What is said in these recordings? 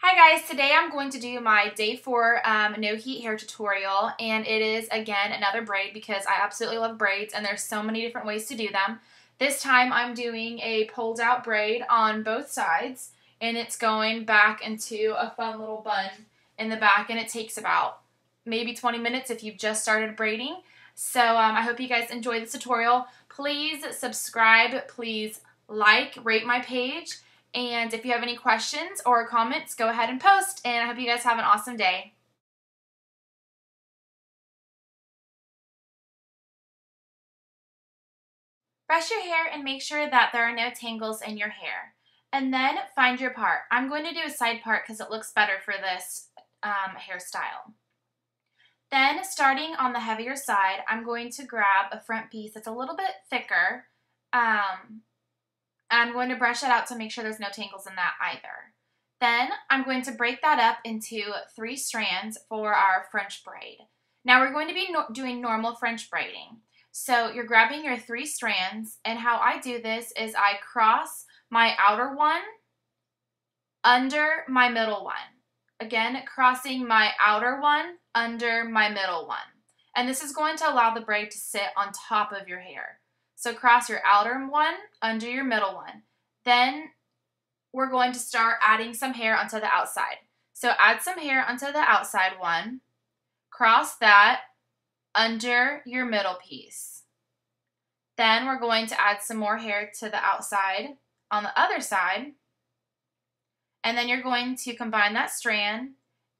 Hi guys, today I'm going to do my day 4 no heat hair tutorial, and it is again another braid because I absolutely love braids and there's so many different ways to do them. This time I'm doing a pulled out braid on both sides, and it's going back into a fun little bun in the back, and it takes about maybe 20 minutes if you've just started braiding. So I hope you guys enjoy this tutorial. Please subscribe, please like, rate my page. And if you have any questions or comments, go ahead and post. And I hope you guys have an awesome day. Brush your hair and make sure that there are no tangles in your hair. And then find your part. I'm going to do a side part because it looks better for this hairstyle. Then, starting on the heavier side, I'm going to grab a front piece that's a little bit thicker. I'm going to brush that out to make sure there's no tangles in that either. Then I'm going to break that up into 3 strands for our French braid. Now we're going to be doing normal French braiding. So you're grabbing your 3 strands, and how I do this is I cross my outer one under my middle one. Again, crossing my outer one under my middle one. And this is going to allow the braid to sit on top of your hair. So cross your outer one under your middle one. Then we're going to start adding some hair onto the outside. So add some hair onto the outside one. Cross that under your middle piece. Then we're going to add some more hair to the outside on the other side. And then you're going to combine that strand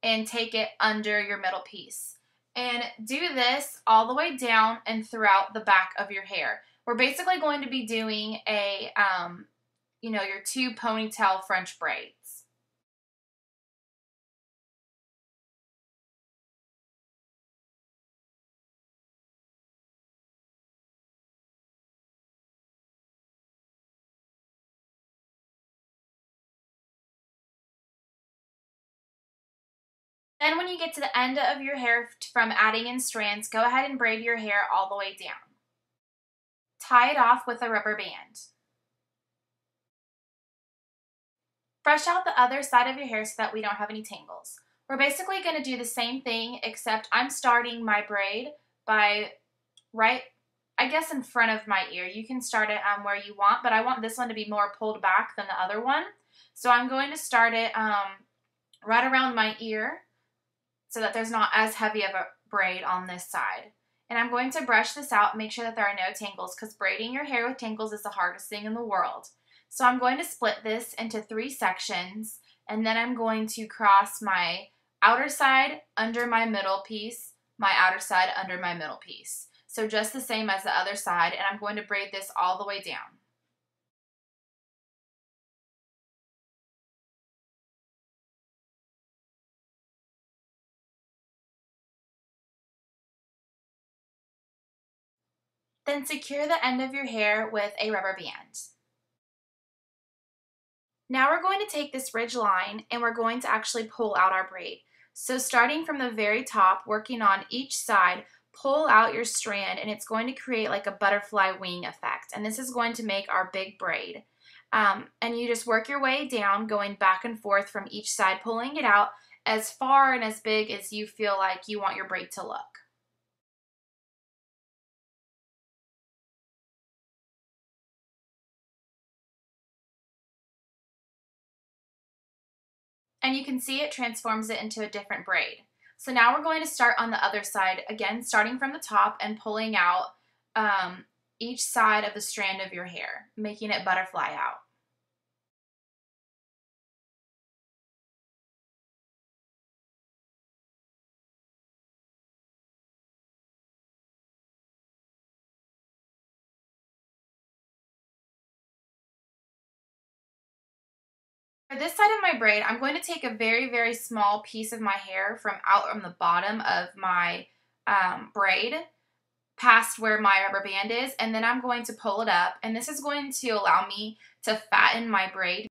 and take it under your middle piece. And do this all the way down and throughout the back of your hair. We're basically going to be doing a, your 2 ponytail French braids. Then when you get to the end of your hair from adding in strands, go ahead and braid your hair all the way down. Tie it off with a rubber band. Brush out the other side of your hair so that we don't have any tangles. We're basically going to do the same thing, except I'm starting my braid by I guess in front of my ear. You can start it where you want, but I want this one to be more pulled back than the other one. So I'm going to start it right around my ear so that there's not as heavy of a braid on this side. And I'm going to brush this out and make sure that there are no tangles, because braiding your hair with tangles is the hardest thing in the world. So I'm going to split this into 3 sections, and then I'm going to cross my outer side under my middle piece, my outer side under my middle piece. So just the same as the other side, and I'm going to braid this all the way down. Then secure the end of your hair with a rubber band. Now we're going to take this ridge line and we're going to actually pull out our braid. So starting from the very top, working on each side, pull out your strand, and it's going to create like a butterfly wing effect. And this is going to make our big braid. And you just work your way down, going back and forth from each side, pulling it out as far and as big as you feel like you want your braid to look. And you can see it transforms it into a different braid. So now we're going to start on the other side, again starting from the top and pulling out each side of the strand of your hair, making it butterfly out. For this side of my braid, I'm going to take a very, very small piece of my hair from out on the bottom of my braid past where my rubber band is, and then I'm going to pull it up, and this is going to allow me to fatten my braid.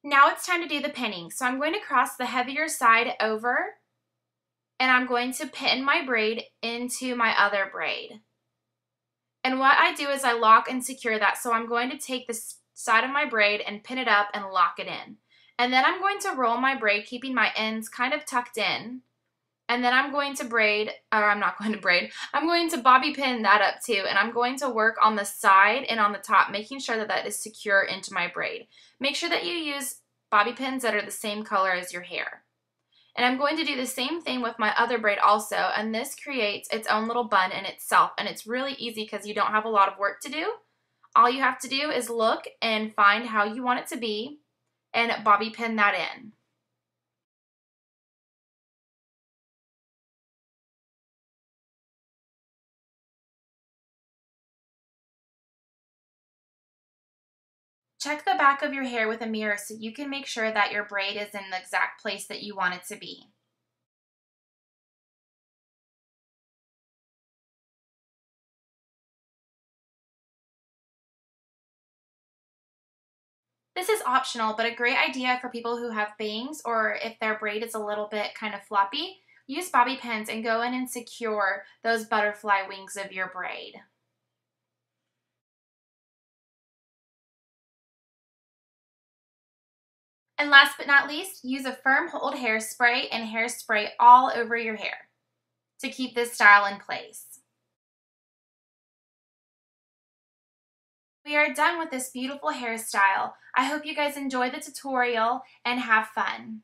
Now it's time to do the pinning. So I'm going to cross the heavier side over, and I'm going to pin my braid into my other braid. And what I do is I lock and secure that. So I'm going to take this side of my braid and pin it up and lock it in. And then I'm going to roll my braid, keeping my ends kind of tucked in. And then I'm going to braid, or I'm not going to braid, I'm going to bobby pin that up too, and I'm going to work on the side and on the top, making sure that that is secure into my braid. Make sure that you use bobby pins that are the same color as your hair. And I'm going to do the same thing with my other braid also, and this creates its own little bun in itself, and it's really easy because you don't have a lot of work to do. All you have to do is look and find how you want it to be and bobby pin that in. Check the back of your hair with a mirror so you can make sure that your braid is in the exact place that you want it to be. This is optional, but a great idea for people who have bangs or if their braid is a little bit kind of floppy. Use bobby pins and go in and secure those butterfly wings of your braid. And last but not least, use a firm hold hairspray and hairspray all over your hair to keep this style in place. We are done with this beautiful hairstyle. I hope you guys enjoy the tutorial and have fun.